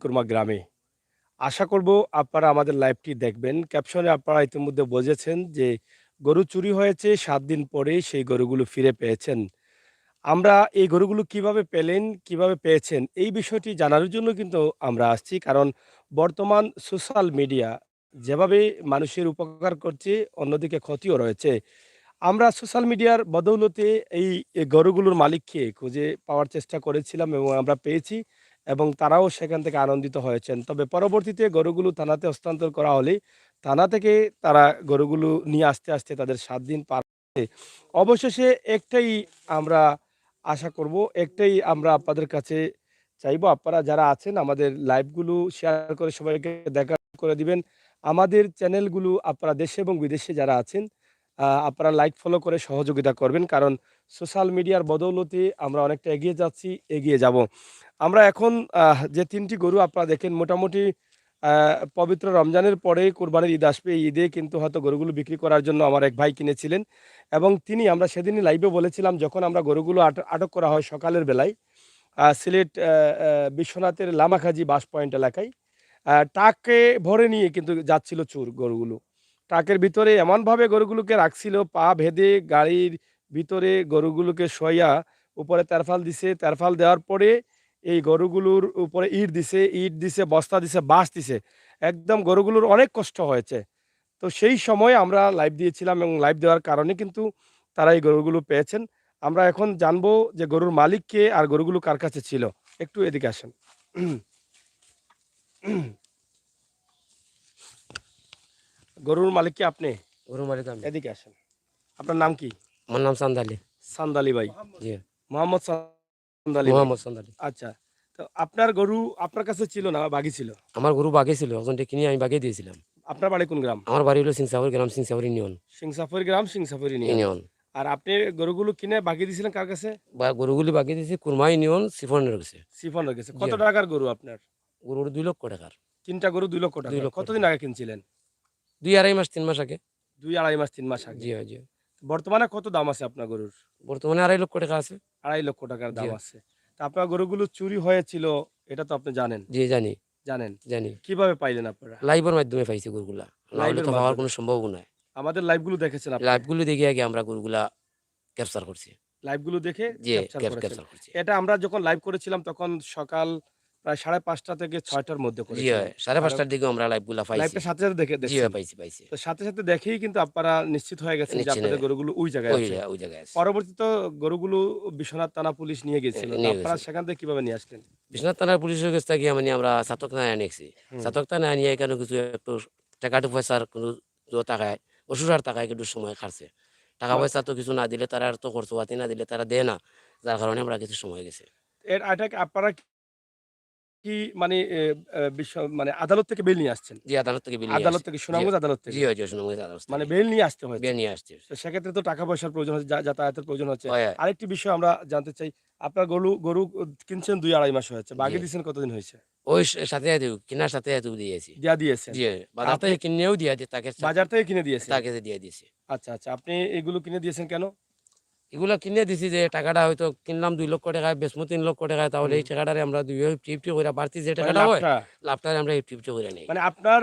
কুরমা গ্রামে। আশা করব আপনারা আমাদের লাইভটি দেখবেন। ক্যাপশনে আপনারা ইতিমধ্যে বুঝেছেন যে গরু চুরি হয়েছে ৭ দিন পরেই সেই গরুগুলো ফিরে পেয়েছেন। আমরা এই গরুগুলো কিভাবে পেলেন, কিভাবে পেয়েছেন এই বিষয়টি জানার জন্য কিন্তু আমরা আসছি। কারণ বর্তমান সোশ্যাল মিডিয়া যেভাবে মানুষের উপকার করছে, অন্যদিকে ক্ষতিও রয়েছে। আমরা সোশ্যাল মিডিয়ার বদৌলতে এই গরুগুলোর মালিককে খুঁজে পাওয়ার চেষ্টা করেছিলাম এবং আমরা পেয়েছি এবং তারাও সেখান থেকে আনন্দিত হয়েছেন। তবে পরবর্তীতে গরুগুলো থানাতে হস্তান্তর করা হলে থানা থেকে তারা গরুগুলো নিয়ে আসতে তাদের ৭ দিন পার হয়ে অবশেষে একটাই আমরা আশা করব, একটাই আমরা আপনাদের কাছে চাইবো আপনারা যারা আছেন আমাদের লাইভগুলো শেয়ার করে সবাইকে দেখা করে দিবেন। আমাদের চ্যানেলগুলো আপনারা দেশে এবং বিদেশে যারা আছেন আপনারা লাইক ফলো করে সহযোগিতা করবেন। কারণ সোশ্যাল মিডিয়ার বদৌলতে আমরা অনেকটা এগিয়ে যাচ্ছি, এগিয়ে যাব। আমরা এখন যে ৩ টি গরু আপনারা দেখেন মোটামুটি আ পবিত্র রমজানের পরেই কোরবানির ঈদ আসবে। এই ঈদে কিন্তু হয়তো গরুগুলো বিক্রি করার জন্য আমার এক ভাই কিনেছিলেন এবং তিনি আমরা সেদিনই লাইভে বলেছিলাম যখন আমরা গরুগুলো আটক করা হয় সকালের বেলায় সিলেট বিশ্বনাথের লামাখাজি বাস পয়েন্ট এলাকায় ট্রাকে ভরে নিয়ে কিন্তু যাচ্ছিল চোর গরুগুলো। ট্রাকের ভিতরে এমনভাবে গরুগুলোকে রাখছিল পা ভেদে গাড়ির ভিতরে গরুগুলোকে শোয়া উপরে তেরফাল দিছে। তেরফাল দেওয়ার পরে এই গরুগুলোর উপরে ইট দিছে, বস্তা দিছে, বাঁশ দিছে। একদম গরুগুলোর অনেক কষ্ট হয়েছে। তো সেই সময় আমরা লাইভ দিয়েছিলাম এবং লাইভ দেওয়ার কারণে কিন্তু তারা এই গরুগুলো পেয়েছেন। আমরা এখন জানবো যে গরুর মালিক কে আর গরুগুলো কার কাছে ছিল। একটু এদিকে আসেন। গরুর মালিক কি আপনি? গরু মালিক আমি। এদিকে আসেন। আপনার নাম কি? আমার নাম চান্দালি। সান্দালী ভাই। জি, মোহাম্মদ সান্দালী ভাই। মোহাম্মদ চান্দালি। আচ্ছা। তো আপনার গরু আপনার কাছে ছিল না বাগি ছিল? আমার গরু বাঘে ছিল, একজনকে কিনে আমি বাঘে দিয়েছিলাম। আপনার বাড়ি কোন গ্রাম? আমার বাড়ি হলো সিংসাপুর গ্রাম, সিংসাপুর ইউনিয়ন। সিংসাফুর গ্রাম, সিংসাফুর ইউনিয়ন। ইউনিয়ন আর আপনি গরুগুলো কিনে বাগি দিয়েছিলেন কার কাছে? বা গরুগুলি বাঘে দিয়েছি কুরমা ইউনিয়ন সিফনের কাছে। সিফনের কাছে। জি, কত টাকার গরু আপনার? গরুর 2 লক্ষ টাকার। ৩ টা গরু ২ লক্ষ 2 টাকা। লক্ষ কতদিন টাকা। আগে কিনছিলেন? 2-2.5 মাস 3 মাস আগে। ২, ২.৫ মাস ৩ মাস আগে। জি, জি। বর্তমানে কত দাম আছে আপনার গরুর? বর্তমানে 2.5 লক্ষ টাকা আছে। ২.৫ লক্ষ টাকার জি, দাম আছে। তা আপনার গরুগুলো চুরি হয়েছিল এটা তো আপনি জানেন। জি জানি, জানেন। জানি। কিভাবে পাইলেন আপনারা? লাইভের মাধ্যমে পাইছি গরুগুলা। না হলে লাইভের তো পাওয়ার মাধ্যমে। কোনো সম্ভাবনা নাই। আমাদের লাইভগুলো দেখেছেন আপনি? লাইভগুলো দেখে আগে আমরা গরুগুলা ক্যাপচার করছি। লাইভগুলো দেখে জি, ক্যাপচার করেছেন। ক্যাপচার করছি। এটা আমরা যখন লাইভ করেছিলাম তখন সকাল প্রায় ৫:৩০ থেকে ৬:০০ র মধ্যে জি করেছিলাম। হয়। কারণ ৫:৩০ টার দিকেও আমরা লাইভগুলা পাইছি। লাইভটা সাথে দেখে জি হয়, দেখছেন। পাইছি, পাইছি। তো সাথে দেখেই কিন্তু আপনারা নিশ্চিত হয়ে গেছেন যে নিচ্ছি না। আপনাদের গরুগুলো ওই জায়গায় আছে। ওই জায়গায় আছে। পরবর্তীতে গরুগুলো বিশ্বনাথ থানা পুলিশ নিয়ে গিয়েছিল। তো নিয়ে আপনারা গেছিল। সেখান থেকে কিভাবে নিয়ে আসলেন? বিশ্বনাথ থানার পুলিশের কাছ থেকে মানে আমরা ছাতক থানায় আনিয়েছি। হুম। ছাতক থানায় আনিয়ে এখানে কিছু একটু টাকা পয়সার কোনো টাকায় অসুরার টাকায় একটু সময় খাটছে। টাকা মা পয়সা তো কিছু না দিলে তারা আর তো খরচপাতি না দিলে তারা দেয় না। যার কারণে আমরা কিছু সময় গেছে। এটাকে আপনারা কি মানে এ এ মানে আদালত থেকে বেল নিয়ে আসছেন? জি, আদালত থেকে বিল নিয়ে আদালত আসছি। থেকে জি, সুনামগঞ্জ আদালত জি থেকে। হয়, জি সুনামগঞ্জ আদালত মানে থেকে। বেল নিয়ে আসতে হয়েছে। বিল নিয়ে আসছি। তো সেক্ষেত্রে তো টাকা পয়সার প্রয়োজন হচ্ছে, যাতায়াতের প্রয়োজন হচ্ছে। হয়, আরেকটি বিষয় আমরা জানতে চাই, আপনার গরু কিনছেন ২, ২.৫ মাস হয়েছে। জি। বাগি দিছেন কতদিন হইছে? ওই সাথে কিনার সাথে দিয়েছি। দিয়া দিয়েছেন। জি, তা বাজার আপনি থেকে কিনেও দিয়ে তাকে বাজার থেকে কিনে দিয়েছেন। তাকে দিয়ে দিয়েছি। আচ্ছা। আপনি এগুলো কিনে দিয়েছেন কেন? এগুলা কিনে দিছি যে টাকাটা হয়তো কিনলাম ২ লক্ষ টাকায় বেচমু ৩ লক্ষ টাকায় তাহলে হুম। এই টাকাটারে আমরা ২ করে বাড়তি যে মানে টাকাটা হয় লাভটা লাভটারে আমরা 50 করে নেই। মানে আপনার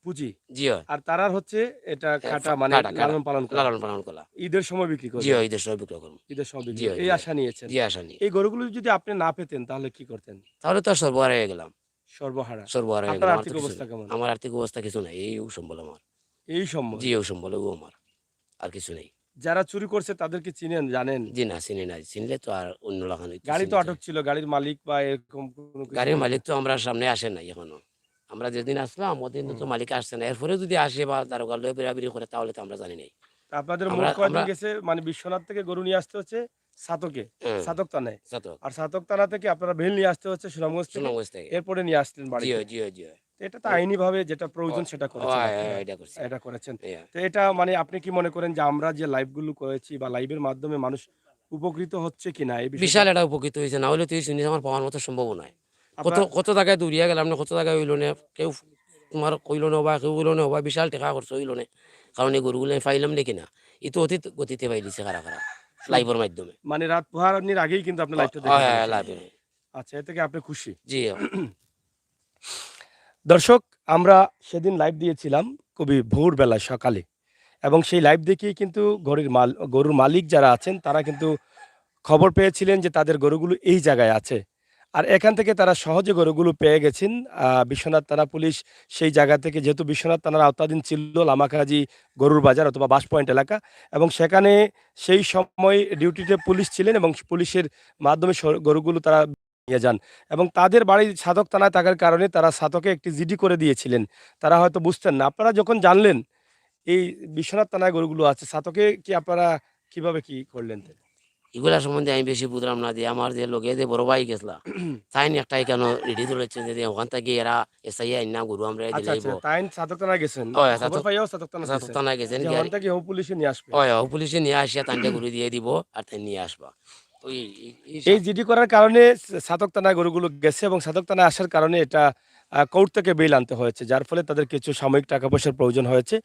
পুঁজি। জি হয়। আর তারার হচ্ছে এটা খাটা মানে কাটা লালন পালন করা। লালন পালন করা। ঈদের সময় বিক্রি জি করবেন। হয়, ঈদের সময় বিক্রয় করব। ঈদের সময় বিক্রি জি হয়, এই জি হয়। আশা নিয়েছেন। জি আশা নিয়ে। এই গরুগুলো যদি আপনি না পেতেন তাহলে কি করতেন? তাহলে তো আর সর্বহারা হয়ে গেলাম। সর্বহারা। সর্বহারা হয়ে আপনার গেলাম। আমার আর্থিক তো কিছু অবস্থা নেই। কেমন? আমার আর্থিক অবস্থা কিছু নাই। এই সম্বল আমার। এই সম্বল। জি, সম্বল ও আমার। আর কিছু নেই। যারা চুরি করছে তাদেরকে চিনেন, জানেন? জি না, চিনি না। চিনলে তো আর অন্য লাগানো তো গাড়ি তো চিনতে আটক ছিল। গাড়ির মালিক বা এরকম কোনো কিছু গাড়ির হয়েছে? মালিক তো আমরা সামনে আসে নাই এখনো। আমরা যেদিন আসলাম ওদিন হুম। তো মালিক আসছে না। এরপরে যদি আসে বা দারোগা লয়ে বেরাবেরি করে তাহলে তো আমরা জানি নাই। তা আপনাদের আমরা মোট আমরা কয়দিন গেছে মানে বিশ্বনাথ থেকে গরু নিয়ে আসতে হচ্ছে ছাতকে, হ্যাঁ, ছাতক থানায়। ছাতক আর ছাতক থানা থেকে আপনারা ভেল নিয়ে আসতে হচ্ছে সুনামগঞ্জ থেকে। সুনামগঞ্জ থেকে। এরপরে নিয়ে আসলেন জি বাড়িতে। হয়, জি হয়, জি হয়। তো এটা তো ও আইনিভাবে যেটা ও প্রয়োজন সেটা ও করেছেন আপনারা। এটা করছি। এটা করেছেন। ইয়া তো এটা মানে আপনি কি মনে করেন যে আমরা যে লাইভগুলো করেছি বা লাইভের মাধ্যমে মানুষ উপকৃত হচ্ছে কিনা এই বিষয়টা বিশাল একটা উপকৃত হইছে। না হলে তুই জিনিস আমার পাওয়ার মতো সম্ভব নাই। আপনার কত জায়গায় দৌড়িয়া গেলাম না, কত জায়গায় হইল না। কেউ তোমার কইল না বা কেউ হইল না বা বিশাল টাকা খরচ হইল না। কারণ এই গরুগুলো আমি পাইলাম নাকি না। ই তো অতি গতিতে পাইলিছে খাড়া। সব লাইভের মাধ্যমে। মানে রাত পোহারানির আগেই কিন্তু আপনি লাইভটা দেখে হ্যাঁ, ফেলেছেন। লাইভে। আচ্ছা এ থেকে আপনি খুশি। জি। দর্শক, আমরা সেদিন লাইভ দিয়েছিলাম খুবই ভোরবেলা সকালে এবং সেই লাইভ দেখেই কিন্তু গরুর মালিক যারা আছেন তারা কিন্তু খবর পেয়েছিলেন যে তাদের গরুগুলো এই জায়গায় আছে। আর এখান থেকে তারা সহজে গরুগুলো পেয়ে গেছেন। বিশ্বনাথ থানা পুলিশ সেই জায়গা থেকে, যেহেতু বিশ্বনাথ থানার আওতাধীন ছিল লামাকাজি গরুর বাজার অথবা বাস পয়েন্ট এলাকা, এবং সেখানে সেই সময় ডিউটিতে পুলিশ ছিলেন এবং পুলিশের মাধ্যমে গরুগুলো তারা নিয়ে যান এবং তাদের বাড়ি সাধক থানায় থাকার কারণে তারা সাধকে একটি জিডি করে দিয়েছিলেন। তারা হয়তো বুঝতেন না। আপনারা যখন জানলেন এই বিশ্বনাথ থানায় গরুগুলো আছে, সাধকে কি আপনারা কিভাবে কি করলেন? এগুলা সম্বন্ধে আমি বেশি বুঝলাম না, যে আমার যে লোকে যে বড় ভাই গেছলা তাই একটাই কেন রেডি ধরেছে যে ওখান থেকে এরা এসআই আইনা গরু আমরা আচ্ছা, দিলাইব। আচ্ছা। তাইন সাতক থানায় গেছেন। ওই খবর পাইয়াও সাতক থানায় গেছেন। থানায় গেছেন যে গিয়া ওখান থেকে ও পুলিশে নিয়ে আসবে। ওই পুলিশে নিয়ে আসিয়া তাইনটা গরু দিয়ে দিব আর তাই নিয়ে আসবা। তো এই জিডি করার কারণে সাতক থানায় গরুগুলো গেছে এবং সাতক থানায় আসার কারণে এটা কোর্ট থেকে বেইল আনতে হয়েছে। যার ফলে তাদের কিছু সাময়িক টাকা পয়সার প্রয়োজন হয়েছে।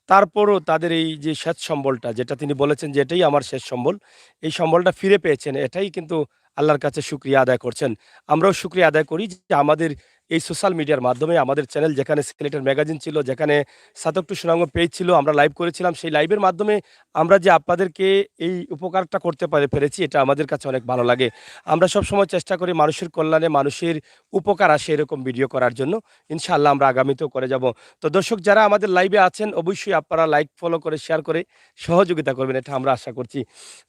তারপরও তাদের এই যে শেষ সম্বলটা, যেটা তিনি বলেছেন যে এটাই আমার শেষ সম্বল, এই সম্বলটা ফিরে পেয়েছেন। এটাই কিন্তু আল্লাহর কাছে শুকরিয়া আদায় করছেন। আমরাও শুকরিয়া আদায় করি যে আমাদের এই সোশ্যাল মিডিয়ার মাধ্যমে আমাদের চ্যানেল, যেখানে সিলেটের ম্যাগাজিন ছিল, যেখানে সাতক টু সুনাঙ্গ পেজ ছিল, আমরা লাইভ করেছিলাম। সেই লাইভের মাধ্যমে আমরা যে আপনাদেরকে এই উপকারটা করতে পেরেছি, এটা আমাদের কাছে অনেক ভালো লাগে। আমরা সবসময় চেষ্টা করি মানুষের কল্যাণে, মানুষের উপকার আসে এরকম ভিডিও করার জন্য। ইনশাআল্লাহ আমরা আগামীতেও করে যাব। তো দর্শক, যারা আমাদের লাইভে আছেন অবশ্যই আপনারা লাইক, ফলো করে, শেয়ার করে সহযোগিতা করবেন, এটা আমরা আশা করছি।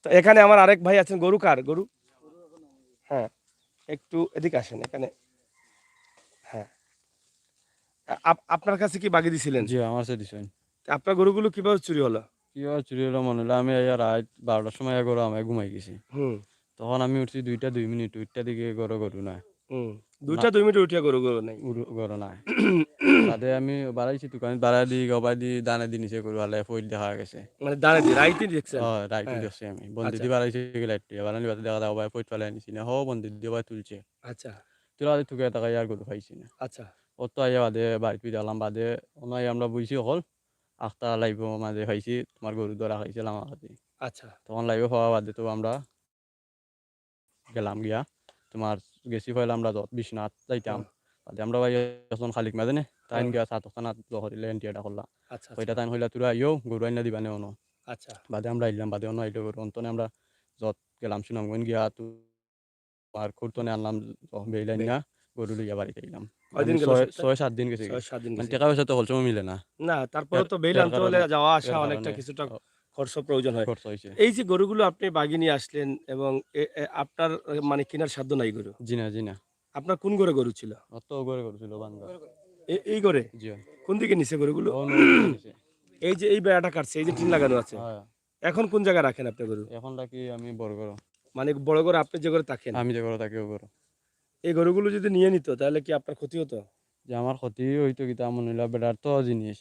তো এখানে আমার আরেক ভাই আছেন। গরু কার? গরু, হ্যাঁ, একটু এদিকে আসেন এখানে। হ্যাঁ, আপনার কাছে কি বাগি দিছিলেন? জি আমার সাথে দিছেন। আপনার গরুগুলো কিভাবে চুরি হলো? কিভাবে চুরি হলো মনে হলো আমি রাত 12টার সময় গরু আমি ঘুমাই গেছি। হুম, তখন আমি উঠছি 2টা 2 মিনিট, 2টার দিকে গরু নাই। হুম। না 2 মিনিট উঠিয়া গরু নাই। গরু নাই। বাদে আমি বাড়াইছি দোকানে বাড়া দি গবাই দি দানা দি নিচে গরু হালে ফইল দেখা গেছে। মানে দাঁড়ে দিয়ে রাইতে দেখছেন? রাইটু হ্যাঁ, দেখছি আমি। বন্দি আচ্ছা, দি বাড়াইছি লাইট বাড়ানি বাদে দেখা দাও ভাই ফইট ফেলাই নিছি না। বন্দি দি ভাই তুলছে। আচ্ছা, তুলা দি তুকে তাকাই আর গরু পাইছি না। আচ্ছা, অত আইয়া বাদে বাড়িতে গেলাম বাদে ওনাই আমরা বইছি হল আখতা লাইব মাঝে খাইছি তোমার গরু ধরা খাইছিলাম আমার হাতে। আচ্ছা, তখন লাইব খাওয়া বাদে তো আমরা গেলাম গিয়া তোমার গেছি পাইলাম আমরা বিশ্বনাথ যাইতাম হুম, বাদে আমরা ভাই এখন খালিক মাঝে তাইন হুম, গিয়া সাতখানাত লহরিলে এন্টিয়াটা করলা আচ্ছা, আচ্ছা, কইটা তাইন হইলা তুরা আইও গরু আইনা দিবানে অনো আচ্ছা, বাদে আমরা আইলাম বাদে অনো আইলো গরু অন্তনে আমরা যত গেলাম সুনামগঞ্জ গিয়া আর খুরতনে আনলাম বেইলাইন বে না গরু লইয়া বাড়িতে আইলাম মানে কয়দিন গেল ছয় সপ্তাহে? ছয় সাত দিন গেছে ৬-৭ দিন মানে গেছে। টাকা পয়সা তো হলসময় মিলে না না, তারপরেও এর তো বেইল এর আনতে হলে কারণে যাওয়া আসা এর অনেকটা কারণে কিছুটা অ, খরচ প্রয়োজন হয়। খরচ হয়েছে এই যে গরুগুলো আপনি বাগি নিয়ে আসলেন এবং এ এ আপনার মানে কেনার সাধ্য নাই গরু। জি না আপনার কোন ঘরে গরু ছিল? অত গড়ে করছিল বান্ধব এই ঘরে? জি হয় কোন দিকে নিছে গরুগুলো? ও নদীতে নিছে এই যে এই বেড়াটা কাটছে, এই যে টিন লাগানো আছে। হ্যাঁ এখন কোন জায়গায় রাখেন আপনি গরু? এখন রাখি আমি বড় করো মানে বড় ঘরে আপনি যে ঘরে থাকেন। আমি যে করো তাকে করো এই গরুগুলো যদি নিয়ে নিত তাহলে কি আপনার ক্ষতি হতো? যে আমার ক্ষতি হইতো কি মনে হইলো বেটার তো জিনিস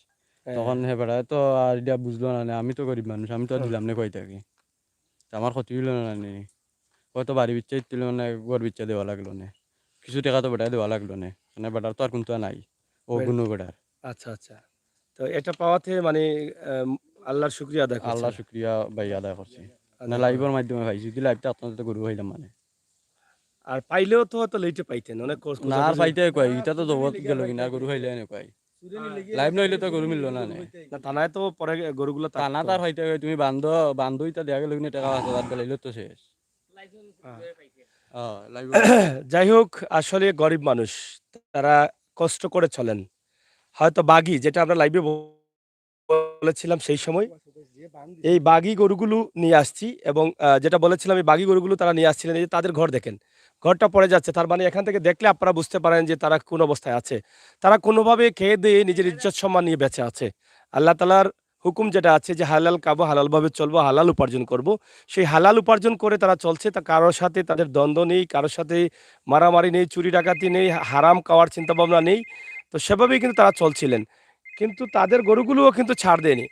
হ্যাঁ, তখন হে বেটায় তো আর এটা বুঝলো না নে, আমি তো গরিব মানুষ আমি তো আর হ্যাঁ। দিলাম না কই থাকি আমার ক্ষতি হইলো না নি হয়তো বাড়ি বিচ্ছা দিল না ঘর বিচ্ছা দেওয়া লাগলো না কিছু টাকা তো বেটায় দেওয়া লাগলো না মানে বেটার তো আর কিন্তু নাই ও বেল গুনো বেটার আচ্ছা, আচ্ছা। তো এটা পাওয়াতে মানে আম আল্লাহর শুকরিয়া আদায় করছেন। আল্লাহ শুক্রিয়া ভাই আদায় করছি না আদায় করেন। লাইভের মাধ্যমে পাইছি যদি লাইভটা আপনাদের তো গরু হইলাম মানে আর পাইলেও তো হয়তো লেটে পাইতেন। অনেক না আর খোঁজাখুঁজি। পাইতে কয় এটা তো জবত গেল কিনা গরু হইলে এনে কয় লাইভ নইলে তো গরু মিললো না নে না, থানায় তো পরে গরুগুলো টানা থাকতো। তার হইতে তুমি বান্ধ ইটা দেয়া গেল কিনা টাকা 5,000 গেলাইলো তো শেষ হ্যাঁ। লাইভ যাই হোক, আসলে গরিব মানুষ। তারা কষ্ট করে চলেন। হয়তো বাগি, যেটা আমরা লাইভে বলেছিলাম সেই সময়, এই বাগি গরুগুলো নিয়ে আসছি এবং যেটা বলেছিলাম এই বাগি গরুগুলো তারা নিয়ে আসছিলেন। এই যে তাদের ঘর দেখেন। ঘরটা পড়ে যাচ্ছে। তার মানে এখান থেকে দেখলে আপনারা বুঝতে পারেন যে তারা কোন অবস্থায় আছে। তারা কোনোভাবে খেয়ে-দেয়ে নিজের ইজ্জত সম্মান নিয়ে বেঁচে আছে। আল্লাহ তাআলার হুকুম যেটা আছে যে হালাল খাবো, হালালভাবে চলবো, হালাল উপার্জন করব। সেই হালাল উপার্জন করে তারা চলছে। তা কারো সাথে তাদের দ্বন্দ্ব নেই, কারো সাথে মারামারি নেই, চুরি ডাকাতি নেই, হারাম খাওয়ার চিন্তাভাবনা নেই। তো সেভাবেই কিন্তু তারা চলছিলেন। কিন্তু তাদের গরুগুলোও কিন্তু ছাড় দেয়নি।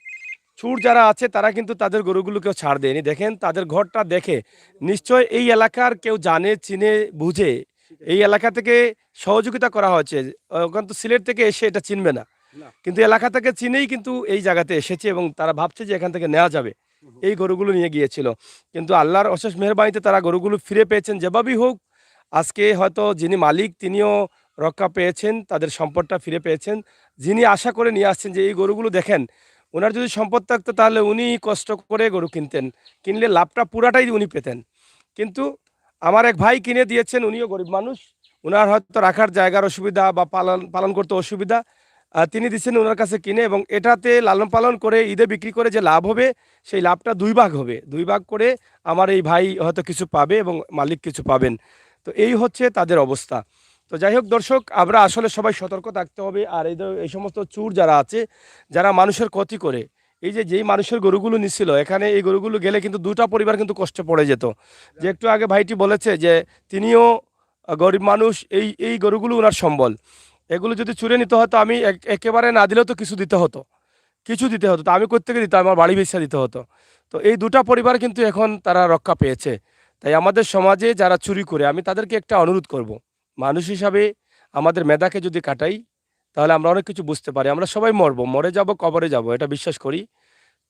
চোর যারা আছে তারা কিন্তু তাদের গরুগুলোকেও ছাড় দেয়নি। দেখেন তাদের ঘরটা দেখে নিশ্চয় এই এলাকার কেউ জানে, চিনে, বুঝে এই এলাকা থেকে সহযোগিতা করা হয়েছে। ওখান তো সিলেট থেকে এসে এটা চিনবে না। কিন্তু এলাকা থেকে চিনেই কিন্তু এই জায়গাতে এসেছে এবং তারা ভাবছে যে এখান থেকে নেওয়া যাবে। এই গরুগুলো নিয়ে গিয়েছিল। কিন্তু আল্লাহর অশেষ মেহেরবানিতে তারা গরুগুলো ফিরে পেয়েছেন যেভাবেই হোক। আজকে হয়তো যিনি মালিক তিনিও রক্ষা পেয়েছেন, তাদের সম্পদটা ফিরে পেয়েছেন। যিনি আশা করে নিয়ে আসছেন যে এই গরুগুলো দেখেন, ওনার যদি সম্পদ থাকতো তাহলে উনি কষ্ট করে গরু কিনতেন। কিনলে লাভটা পুরাটাই উনি পেতেন। কিন্তু আমার এক ভাই কিনে দিয়েছেন, উনিও গরিব মানুষ। উনার হয়তো রাখার জায়গার অসুবিধা বা পালন পালন করতে অসুবিধা। তিনি দিচ্ছেন ওনার কাছে কিনে, এবং এটাতে লালন পালন করে ঈদে বিক্রি করে যে লাভ হবে, সেই লাভটা ২ ভাগ হবে। ২ ভাগ করে আমার এই ভাই হয়তো কিছু পাবে এবং মালিক কিছু পাবেন। তো এই হচ্ছে তাদের অবস্থা। তো যাই হোক দর্শক, আমরা আসলে সবাই সতর্ক থাকতে হবে। আর এই সমস্ত চোর যারা আছে, যারা মানুষের ক্ষতি করে, এই যে যেই মানুষের গরুগুলো নিছিল এখানে, এই গরুগুলো গেলে কিন্তু ২টা পরিবার কিন্তু কষ্টে পড়ে যেত। যে একটু আগে ভাইটি বলেছে যে তিনিও গরিব মানুষ, এই গরুগুলো উনার সম্বল। এগুলো যদি চুরে নিতে হতো, আমি একেবারে না দিলেও তো কিছু দিতে হতো, কিছু দিতে হতো। তো আমি কোত্থেকে দিতাম? আমার বাড়ি বেচা দিতে হতো। তো এই ২টা পরিবার কিন্তু এখন তারা রক্ষা পেয়েছে। তাই আমাদের সমাজে যারা চুরি করে, আমি তাদেরকে একটা অনুরোধ করব। মানুষ হিসাবে আমাদের মেধাকে যদি কাটাই, তাহলে আমরা অনেক কিছু বুঝতে পারি। আমরা সবাই মরবো, মরে যাব, কবরে যাব, এটা বিশ্বাস করি।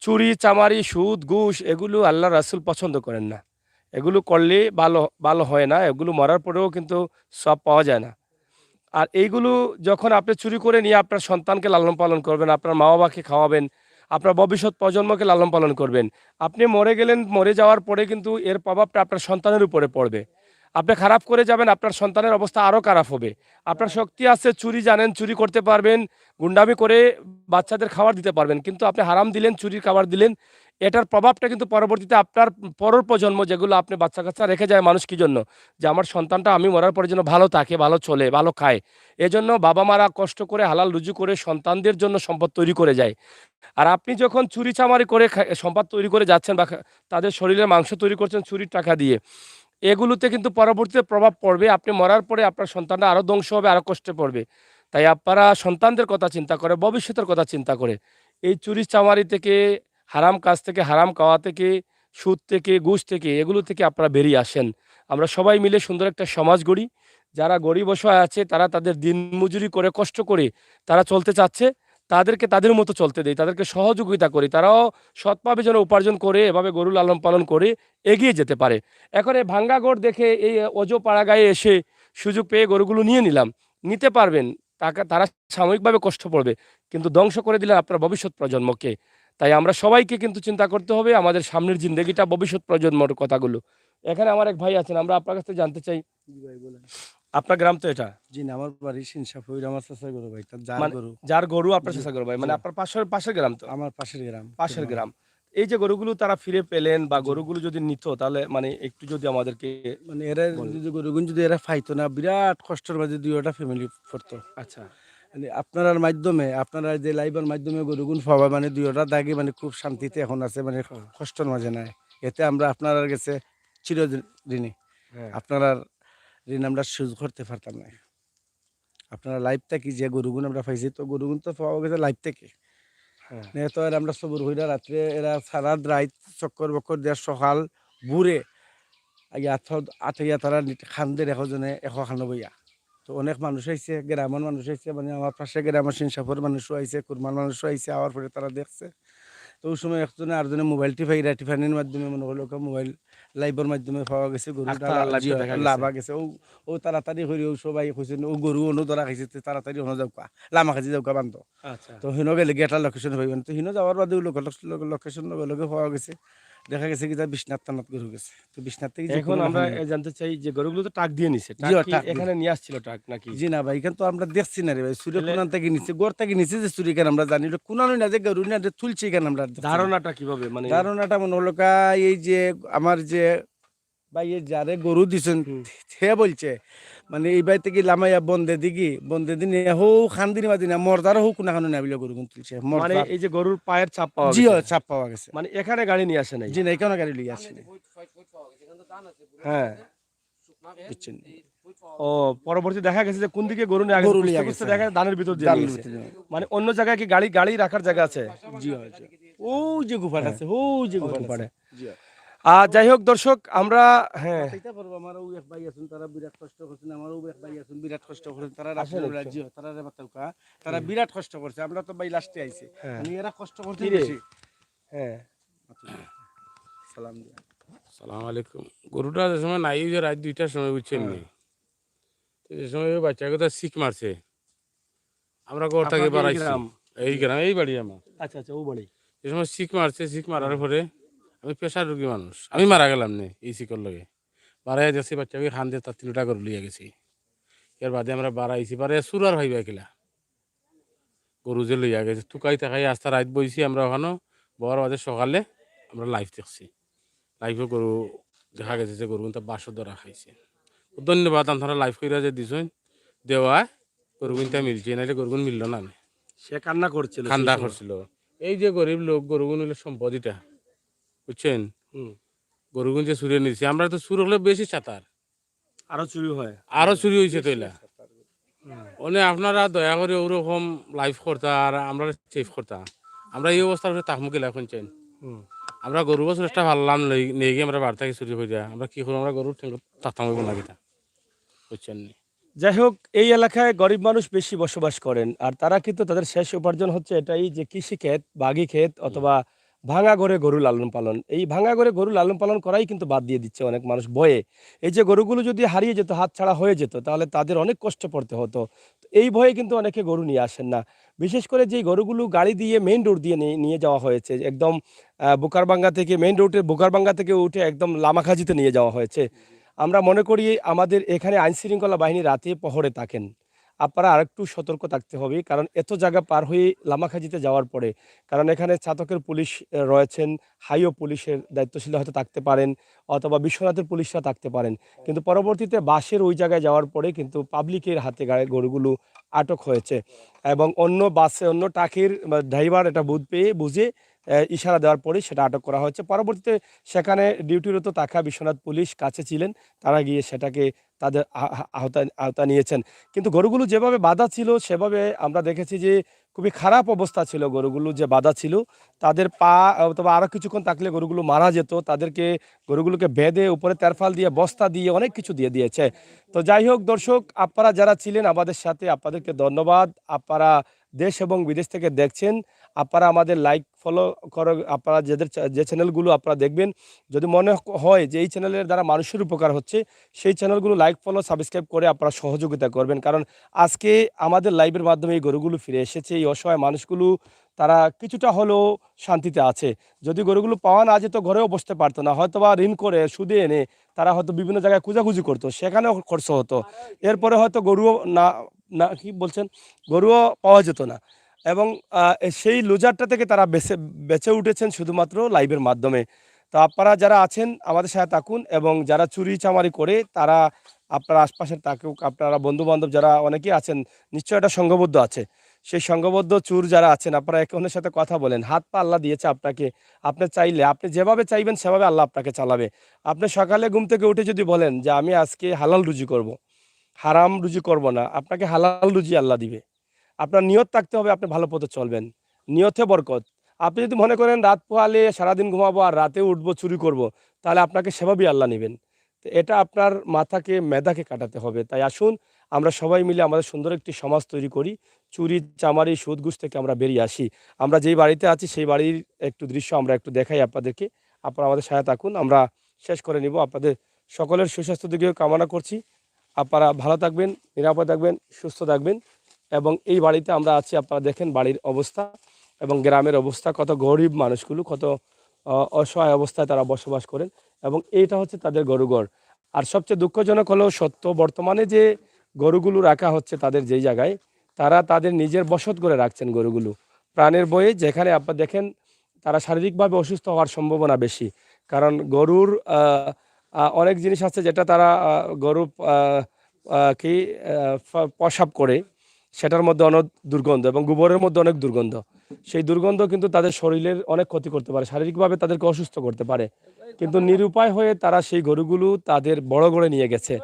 চুরি, চামারি, সুদ, ঘুষ এগুলো আল্লাহ রাসূল পছন্দ করেন না। এগুলো করলে ভালো ভালো হয় না। এগুলো মরার পরেও কিন্তু সওয়াব পাওয়া যায় না। আর এইগুলো যখন আপনি চুরি করে নিয়ে আপনার সন্তানকে লালন পালন করবেন, আপনার মা-বাবাকে খাওয়াবেন, আপনার ভবিষ্যৎ প্রজন্মকে লালন পালন করবেন। আপনি মরে গেলেন, মরে যাওয়ার পরে কিন্তু এর প্রভাবটা আপনার সন্তানের উপরে পড়বে। আপনি খারাপ করে যাবেন, আপনার সন্তানের অবস্থা আরও খারাপ হবে। আপনার শক্তি আছে, চুরি জানেন, চুরি করতে পারবেন, গুন্ডামি করে বাচ্চাদের খাবার দিতে পারবেন। কিন্তু আপনি হারাম দিলেন, চুরির খাবার দিলেন। এটার প্রভাবটা কিন্তু পরবর্তীতে আপনার পরের প্রজন্ম, যেগুলো আপনি বাচ্চা-কাচ্চা রেখে যায় মানুষ কি জন্য? যে আমার সন্তানটা আমি মরার পরে যেন ভালো থাকে, ভালো চলে, ভালো খায়। এজন্য বাবা-মারা কষ্ট করে হালাল রুজি করে সন্তানদের জন্য সম্পদ তৈরি করে যায়। আর আপনি যখন চুরি-চামারি করে সম্পদ তৈরি করে যাচ্ছেন বা তাদের শরীরের মাংস তৈরি করছেন চুরির টাকা দিয়ে, এগুলোতে কিন্তু পরবর্তীতে প্রভাব পড়বে। আপনি মরার পরে আপনার সন্তানরা আরও ধ্বংস হবে, আরও কষ্টে পড়বে। তাই আপনারা সন্তানদের কথা চিন্তা করে, ভবিষ্যতের কথা চিন্তা করে, এই চুরি-চামারি থেকে, হারাম কাজ থেকে, হারাম খাওয়া থেকে, সুদ থেকে, ঘুষ থেকে, এগুলো থেকে আপনারা বেরিয়ে আসেন। আমরা সবাই মিলে সুন্দর একটা সমাজ গড়ি। যারা গরিব অসহায় আছে, তারা তাদের দিনমজুরি করে, কষ্ট করে তারা চলতে চাচ্ছে, তাদেরকে তাদের মতো চলতে দেই, তাদেরকে সহযোগিতা করি। তারাও সৎভাবে যেন উপার্জন করে, এভাবে গরু লালন পালন করে এগিয়ে যেতে পারে। এখন এই ভাঙ্গা গড় দেখে এই পাড়াগাঁয়ে এসে সুযোগ পেয়ে গরুগুলো নিয়ে নিলাম। নিতে পারবেন। তারা সাময়িকভাবে কষ্ট পড়বে। কিন্তু ধ্বংস করে দিলেন আপনার ভবিষ্যৎ প্রজন্মকে। তাই আমরা সবাইকে কিন্তু চিন্তা করতে হবে আমাদের সামনের জিন্দেগিটা, ভবিষ্যৎ প্রজন্মর কথাগুলো। এখানে আমার এক ভাই আছেন, আমরা আপনার কাছ থেকে জানতে চাই, জি ভাই বলেন। আপনার গ্রাম তো এটা? জি না, আমার বাড়ি সিনসাফুর, আমার চাচা গরু ভাই, তার যার মানে গরু। যার গরু আপনার জি, চাচা গরু ভাই, জি। মানে আপনার পাশের পাশের গ্রাম তো? আমার পাশের গ্রাম পাশের খুরমা। গ্রাম। এই যে গরুগুলো তারা ফিরে পেলেন বা জি। গরুগুলো যদি নিত, তাহলে মানে একটু যদি আমাদেরকে মানে এরা বলেন। যদি গরুগুন যদি এরা পাইতো না, বিরাট কষ্টের মাঝে দুইটা ফ্যামিলি পড়তো। আচ্ছা। মানে আপনার মাধ্যমে, আপনারা যে লাইভের মাধ্যমে গরুগুন পাওয়া, মানে দুইটা দাগে মানে খুব শান্তিতে এখন আছে, মানে হুম। কষ্টের মাঝে নাই। এতে আমরা আপনার কাছে চিরঋণী। হ্যাঁ, আপনার ঋণ আমরা শোধ করতে পারতাম না। আপনারা লাইভ থেকে যে গরুগুন আমরা পাইছি, তো গরুগুন তো পাওয়া গেছে লাইভ থেকে। হ্যাঁ। নে তো আর আমরা সবুর হইরা রাত্রে এরা সারা রাত চক্কর বক্কর দেওয়ার সকাল বুড়ে আঠাইয়া তারা খান্দে দেখো জনে 191। তো অনেক মানুষ আইছে, গ্রামের মানুষ আইছে, মানে আমার পাশে গ্রামের সিনসাপুর মানুষও আইছে, কুরমার মানুষও আইছে, আওয়ার পরে তারা দেখছে। তো ওই সময় একজনে আরেকজনে মোবাইল টিফানির মাধ্যমে মনে হলো মোবাইল লাইভের মাধ্যমে পাওয়া গেছে গরুটা আখতার লাইভটা দেখা গেছে। লাভা গেছে। ও তাড়াতাড়ি করে ও সবাই কইছে ও গরু অনু ধরা খাইছে, তাড়াতাড়ি হনো যাওকা লামা খাইছে যাওকা বান্ধ। আচ্ছা। তো হিনো গেলে গিয়ে একটা লোকেশন পাইবেন, তো হিনো যাওয়ার বাদে লোকেশন লগে লগে পাওয়া গেছে। দেখা গেছে কি তার বিশ্বনাথ টানাত গরু গেছে, তো বিশ্বনাথ থেকে যে এখন কোনো আমরা রকম- জানতে চাই যে গরুগুলো তো ট্রাক দিয়ে নিছে। জি ট্রাক ও কি ট্রাক দিয়ে। এখানে নিয়ে আসছিল ট্রাক নাকি? জি না ভাই, এখানে তো আমরা দেখছি না রে ভাই, সুরে তাহলে কোনান থেকে নিচ্ছে, গড় থেকে নিচ্ছে, যে চুরি কেন আমরা জানি না, কোনানো না যে গরু না যে তুলছে কেন আমরা দেখছি না। ধারণাটা কিভাবে মানে? ধারণাটা মনে হলো এই যে আমার যে ভাই এই যারে গরু দিছেন, হুম। সে বলছে মানে এই বাড়ি থেকে লামাইয়া বন্ধে দিন হো খান্দিনি মাদিনা মর্দার হোক কোনা খানো না বলে গরু গুন তুলছে মানে মর্দার। এই যে গরুর পায়ের ছাপ পাওয়া জি গেছে। চাপ পাওয়া গেছে। মানে এখানে গাড়ি নিয়ে আসে নাই। জি না, এখানে গাড়ি লিয়ে আসেনি। হ্যাঁ। বুঝছেন? ও, পরবর্তী দেখা গেছে যে কোন দিকে গরু নিয়ে গেছে গরু খুঁজতে লিয়ে খুঁজতে গেছে, দেখা যায় ধানের ভিতর দিয়ে নিয়ে জালের গেছে। ভিতরে। মানে অন্য জায়গায় কি গাড়ি রাখার জায়গা আছে? জি হয়, জি। ও যে গুফাট হ্যাঁ। আছে, ও যে গুফাট আছে। পারে। জি হয়। যাই হোক দর্শক, আমরা হ্যাঁ বাতাইতে পারবো, আমারও এক ভাই আছেন, তারা বিরাট কষ্ট করছেন, আমারও এক ভাই আছেন বিরাট কষ্ট করেন, তারা আসেন রাত্রে একটু। রাজ্য তারা রে বাতাউকা, তারা বিরাট কষ্ট করছে, আমরা তো ভাই লাস্টে আইছি, হ্যাঁ। মানে এরা কষ্ট করতে কি রে? বেশি। হ্যাঁ। সালাম দিয়া। সালাম আলাইকুম। গরুটা যে সময় নাই, ওই যে রাত 2টার সময় বুঝছেন হ্যাঁ। নি, এই সময় ওই বাচ্চাকে তো শিখ মারছে, আমরা ঘর থেকে আপনার কি এই বাড়াইছি। গ্রাম? এই গ্রামে এই বাড়ি আমার। আচ্ছা আচ্ছা, ও বাড়ি। এই সময় শিখ মারছে, শিখ মারার পরে আমি পেশার রুগী মানুষ, আমি মারা গেলাম নে এই শিকর লগে বাড়াই যাচ্ছি, বাচ্চাকে খান দিয়ে তার 3টা করে লিয়ে গেছি। এর বাদে আমরা বাড়াইছি, পারে সুরার ভাইবা কিলা গরু যে লইয়া গেছে টুকাই টাকাই আস্তা রাত বইছি আমরা ওখানে। বড় বাদে সকালে আমরা লাইভ দেখছি, লাইভে গরু দেখা গেছে যে গরু কিন্তু 12 ধরা খাইছে। ধন্যবাদ আপনারা লাইভ করে যে দিছেন, দেওয়া গরু কিন্তু মিলছে, নাইলে গরুগুন মিলল না। সে কান্না করছিল সেই খান্দা সময়। করছিল। এই যে গরিব লোক, গরুগুন হইলে সম্পদ, বুঝছেন? হুম। গরুগুন যে চুরিয়ে নিচ্ছে, আমরা তো চুর হলে বেশি চাতার, আরো চুরি হয়। আরো চুরি হয়েছে তৈলা। মানে আপনারা দয়া করে ওরকম লাইভ করতা আর আমরা সেফ করতা, আমরা এই অবস্থার তাকমুকে এখন চাই। হুম। আমরা গরু বছরটা ভাবলাম নিয়ে গিয়ে আমরা বাড়ি থেকে চুরি হয়ে যায়, আমরা কি করবো? আমরা গরুর তাকতাম না কিতা, বুঝছেন নি? যাই হোক, এই এলাকায় গরিব মানুষ বেশি বসবাস করেন, আর তারা কিন্তু তাদের শেষ উপার্জন হচ্ছে এটাই যে কৃষি ক্ষেত, বাগি ক্ষেত অথবা ভাঙা ঘরে গরু লালন পালন। এই ভাঙা ঘরে গরু লালন পালন করাই কিন্তু বাদ দিয়ে দিচ্ছে অনেক মানুষ ভয়ে। এই যে গরুগুলো যদি হারিয়ে যেত, হাতছাড়া হয়ে যেত, তাহলে তাদের অনেক কষ্ট পড়তে হতো। তো এই ভয়ে কিন্তু অনেকে গরু নিয়ে আসেন না। বিশেষ করে যে গরুগুলো গাড়ি দিয়ে মেইন রোড দিয়ে নিয়ে যাওয়া হয়েছে, একদম বোকারবাঙ্গা থেকে মেইন রোডে, বোকারবাঙ্গা থেকে উঠে একদম লামাখাজিতে নিয়ে যাওয়া হয়েছে। আমরা মনে করি আমাদের এখানে আইনশৃঙ্খলা বাহিনী রাতে পহরে থাকেন। আপনারা আরেকটু সতর্ক থাকতে হবে, কারণ এত জায়গা পার হয়ে লামাখাজিতে যাওয়ার পরে, কারণ এখানে ছাতকের পুলিশ রয়েছেন, হাইও পুলিশের দায়িত্বশীল হয়তো থাকতে পারেন, অথবা বিশ্বনাথের পুলিশরা থাকতে পারেন। কিন্তু পরবর্তীতে বাসের ওই জায়গায় যাওয়ার পরে কিন্তু পাবলিকের হাতে গরুগুলো আটক হয়েছে, এবং অন্য বাসে অন্য টাকির ড্রাইভার এটা বুঝে ইশারা দেওয়ার পরে সেটা আটক করা হয়েছে। পরবর্তীতে সেখানে ডিউটিরত থাকা বিশ্বনাথ পুলিশ কাছে ছিলেন, তারা গিয়ে সেটাকে তাদের আওতা নিয়েছেন। কিন্তু গরুগুলো যেভাবে বাঁধা ছিল সেভাবে আমরা দেখেছি যে খুবই খারাপ অবস্থা ছিল। গরুগুলো যে বাঁধা ছিল, তাদের পা অথবা আরও কিছুক্ষণ থাকলে গরুগুলো মারা যেত। তাদেরকে গরুগুলোকে বেঁধে উপরে তেরফাল দিয়ে, বস্তা দিয়ে, অনেক কিছু দিয়ে দিয়েছে। তো যাই হোক দর্শক, আপনারা যারা ছিলেন আমাদের সাথে, আপনাদেরকে ধন্যবাদ। আপনারা দেশ এবং বিদেশ থেকে দেখছেন, আপনারা আমাদের লাইক ফলো করো। আপনারা যে চ্যানেলগুলো আপনারা দেখবেন, যদি মনে হয় যে এই চ্যানেলের দ্বারা মানুষের উপকার হচ্ছে, সেই চ্যানেলগুলো লাইক ফলো সাবস্ক্রাইব করে আপনারা সহযোগিতা করবেন। কারণ আজকে আমাদের লাইভের মাধ্যমে এই গরুগুলো ফিরে এসেছে। এই অসহায় মানুষগুলো তারা কিছুটা হলেও শান্তিতে আছে। যদি গরুগুলো পাওয়া না যেত, ঘরেও বসতে পারতো না, হয়তো বা ঋণ করে সুদে এনে তারা হয়তো বিভিন্ন জায়গায় খোঁজাখুঁজি করতো, সেখানেও খরচ হতো। এরপরে হয়তো গরুও না না কি বলছেন, গরুও পাওয়া যেত না। এবং সেই লুজারটা থেকে তারা বেঁচে উঠেছেন শুধুমাত্র লাইভের মাধ্যমে। তো আপনারা যারা আছেন আমাদের সাথে থাকুন, এবং যারা চুরি চামারি করে তারা আপনারা আশপাশের থাকুক, আপনারা বন্ধু বান্ধব যারা অনেকেই আছেন, নিশ্চয়ই একটা সংঘবদ্ধ আছে। সেই সংঘবদ্ধ চুর যারা আছেন, আপনারা একে অন্যের সাথে কথা বলেন। হাত পা আল্লাহ দিয়েছে আপনাকে, আপনি চাইলে আপনি যেভাবে চাইবেন সেভাবে আল্লাহ আপনাকে চালাবে। আপনি সকালে ঘুম থেকে উঠে যদি বলেন যে আমি আজকে হালাল রুজি করব, হারাম রুজি করব না, আপনাকে হালাল রুজি আল্লাহ দিবে। আপনার নিয়ত থাকতে হবে, আপনি ভালো পথে চলবেন, নিয়তে বরকত। আপনি যদি মনে করেন রাত পোহালে সারাদিন ঘুমাবো আর রাতে উঠবো চুরি করব, তাহলে আপনাকে সেভাবেই আল্লাহ নেবেন। তো এটা আপনার মাথাকে, মেধাকে কাটাতে হবে। তাই আসুন আমরা সবাই মিলে আমাদের সুন্দর একটি সমাজ তৈরি করি, চুরি চামারি সুদ ঘুষ থেকে আমরা বেরিয়ে আসি। আমরা যেই বাড়িতে আছি সেই বাড়ির একটু দৃশ্য আমরা একটু দেখাই আপনাদেরকে, আপনারা আমাদের সাথে থাকুন। আমরা শেষ করে নিব। আপনাদের সকলের সুস্বাস্থ্য দিকেও কামনা করছি। আপনারা ভালো থাকবেন, নিরাপদ থাকবেন, সুস্থ থাকবেন। এবং এই বাড়িতে আমরা আছি, আপনারা দেখেন বাড়ির অবস্থা এবং গ্রামের অবস্থা, কত গরিব মানুষগুলো, কত অসহায় অবস্থায় তারা বসবাস করেন, এবং এইটা হচ্ছে তাদের গরুঘর। আর সবচেয়ে দুঃখজনক হলো সত্য, বর্তমানে যে গরুগুলো রাখা হচ্ছে তাদের যেই জায়গায়, তারা তাদের নিজের বসত করে রাখছেন গরুগুলো প্রাণের বয়ে, যেখানে আপনারা দেখেন তারা শারীরিকভাবে অসুস্থ হওয়ার সম্ভাবনা বেশি। কারণ গরুর অনেক জিনিস আছে যেটা তারা গরু কি প্রসাব করে, সেটার মধ্যে অনেক দুর্গন্ধ, এবং গোবরের মধ্যে অনেক দুর্গন্ধ। সেই দুর্গন্ধ কিন্তু তাদের শরীরের অনেক ক্ষতি করতে পারে, শারীরিকভাবে তাদেরকে অসুস্থ করতে পারে। কিন্তু নিরুপায় হয়ে তারা সেই গরুগুলো তাদের বড় করে নিয়ে গেছে।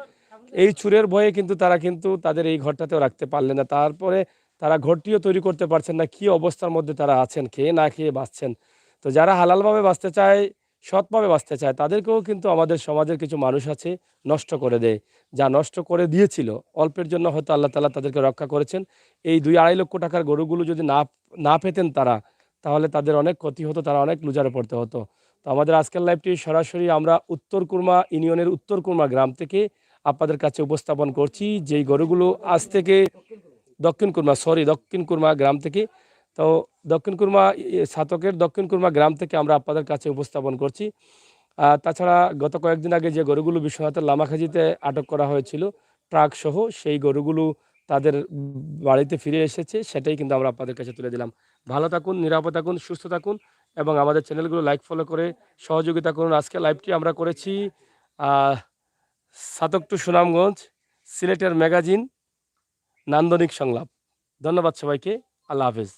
এই চুরের ভয়ে কিন্তু তারা কিন্তু তাদের এই ঘরটাতেও রাখতে পারলেন না। তারপরে তারা ঘরটিও তৈরি করতে পারছেন না। কি অবস্থার মধ্যে তারা আছেন, খেয়ে না খেয়ে বাঁচছেন। তো যারা হালালভাবে বাঁচতে চায়, সৎভাবে বাঁচতে চায়, তাদেরকেও কিন্তু আমাদের সমাজের কিছু মানুষ আছে নষ্ট করে দেয়। যা নষ্ট করে দিয়েছিল অল্পের জন্য, হয়তো আল্লাহ তাআলা তাদেরকে রক্ষা করেছেন। এই 2-2.5 লক্ষ টাকার গরুগুলো যদি না পেতেন তারা, তাহলে তাদের অনেক ক্ষতি হতো, তারা অনেক লুজারে পড়তে হতো। তো আমাদের আজকের লাইভটি সরাসরি আমরা উত্তর কুরমা ইউনিয়নের উত্তর কুরমা গ্রাম থেকে আপনাদের কাছে উপস্থাপন করছি, যেই গরুগুলো আজ থেকে দক্ষিণ কুরমা গ্রাম থেকে, তো দক্ষিণ কুরমা ছাতকের দক্ষিণ কুরমা গ্রাম থেকে আমরা আপনাদের কাছে উপস্থাপন করছি। তাছাড়া গত কয়েকদিন আগে যে গরুগুলো বিশ্বনাথের লামাখাজিতে আটক করা হয়েছিল ট্রাক সহ, সেই গরুগুলো তাদের বাড়িতে ফিরে এসেছে, সেটাই কিন্তু আমরা আপনাদের কাছে তুলে দিলাম। ভালো থাকুন, নিরাপদ থাকুন, সুস্থ থাকুন এবং আমাদের চ্যানেলগুলো লাইক ফলো করে সহযোগিতা করুন। আজকে লাইভটি আমরা করেছি ছাতক টু সুনামগঞ্জ, সিলেটের ম্যাগাজিন নান্দনিক সংলাপ। ধন্যবাদ সবাইকে। আল্লাহ হাফেজ।